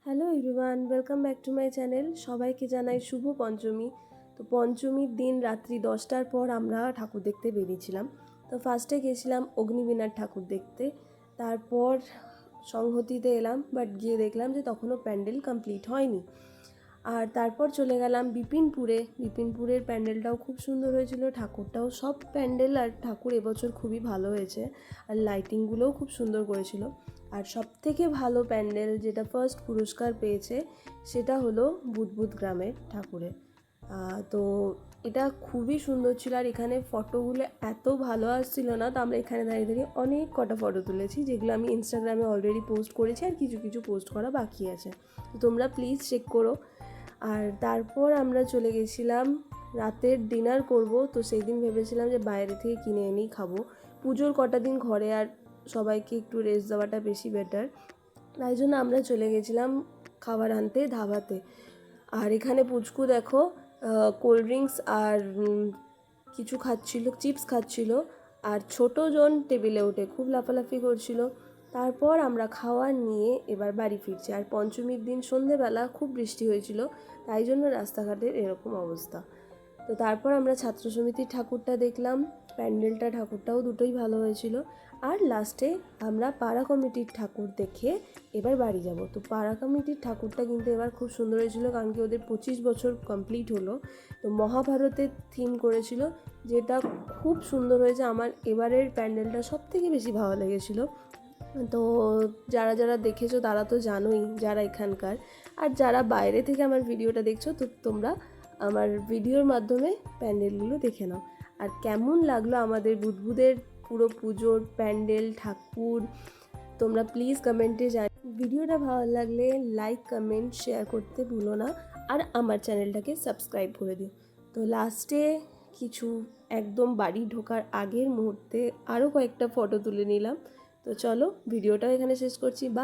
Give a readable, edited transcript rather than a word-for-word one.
Hello everyone, welcome back to my channel. সবাইকে জানাই শুভ পঞ্চমী। তো পঞ্চমীর দিন রাত্রি 10টার পর আমরা ঠাকুর দেখতে বেরিয়েছিলাম। তো ফার্স্টে গেছিলাম অগ্নিবীণার ঠাকুর দেখতে, তারপর সংহতিতে এলাম, বাট গিয়ে দেখলাম যে তখনও প্যান্ডেল কমপ্লিট হয়নি। আর তারপর চলে গেলাম বিপিনপুরের প্যান্ডেলটাও খুব সুন্দর হয়েছিল, ঠাকুরটাও সব প্যান্ডেল আর ঠাকুর এবছর খুবই ভালো হয়েছে, আর লাইটিংগুলোও খুব সুন্দর করেছিল। আর সবথেকে ভালো প্যান্ডেল যেটা ফার্স্ট পুরস্কার পেয়েছে সেটা হলো বুদবুদ গ্রামের ঠাকুরের। তো এটা খুবই সুন্দর ছিল, আর এখানে ফটোগুলো এত ভালো আসছিল না, তো আমরা এখানে দাঁড়িয়ে দাঁড়িয়ে অনেক কটা ফটো তুলেছি, যেগুলো আমি ইনস্টাগ্রামে অলরেডি পোস্ট করেছি, আর কিছু কিছু পোস্ট করা বাকি আছে, তো তোমরা প্লিজ চেক করো। আর তারপর আমরা চলে গেছিলাম রাতের ডিনার করব। তো সেই দিন ভেবেছিলাম যে বাইরে থেকে কিনে এনেই খাবো, পুজোর কটা দিন ঘরে আর সবাইকে একটু রেস্ট দেওয়াটা বেশি বেটার, তাই জন্য আমরা চলে গেছিলাম খাবার আনতে ধাবাতে। আর এখানে পুচকু দেখো কোল্ড ড্রিঙ্কস আর কিছু খাচ্ছিল, চিপস খাচ্ছিল, আর ছোটোজন টেবিলে উঠে খুব লাফালাফি করছিল। তারপর আমরা খাওয়ার নিয়ে এবার বাড়ি ফিরছি। আর পঞ্চমীর দিন সন্ধেবেলা খুব বৃষ্টি হয়েছিল, তাই জন্য রাস্তাঘাটের এরকম অবস্থা। তো তারপর আমরা ছাত্র সমিতির ঠাকুরটা দেখলাম, প্যান্ডেলটা ঠাকুরটাও দুটোই ভালো হয়েছিল। আর লাস্টে আমরা পাড়া কমিটির ঠাকুর দেখে এবার বাড়ি যাব। তো পাড়া কমিটির ঠাকুরটা কিন্তু এবার খুব সুন্দর হয়েছিল, কারণ কি ওদের 25 বছর কমপ্লিট হলো। তো মহাভারতের থিম করেছিল, যেটা খুব সুন্দর হয়েছে। আমার এবারের প্যান্ডেলটা সব থেকে বেশি ভালো লেগেছিলো। তো যারা যারা দেখেছো তারা তো জানোই, যারা এখানকার, আর যারা বাইরে থেকে আমার ভিডিওটা দেখছো তো তোমরা আমার ভিডিওর মাধ্যমে প্যান্ডেলগুলো দেখে নাও। আর কেমন লাগলো আমাদের বুদবুদের পুরো পুজোর প্যান্ডেল ঠাকুর, তোমরা প্লিজ কমেন্টে জানাও। ভিডিওটা ভালো লাগলে লাইক কমেন্ট শেয়ার করতে ভুলো না, আর আমার চ্যানেলটাকে সাবস্ক্রাইব করে দিও। তো লাস্টে কিছু একদম বাড়ি ঢোকার আগের মুহূর্তে আরও কয়েকটা ফটো তুলে নিলাম। তো চলো ভিডিওটাও এখানে শেষ করছি, বাই।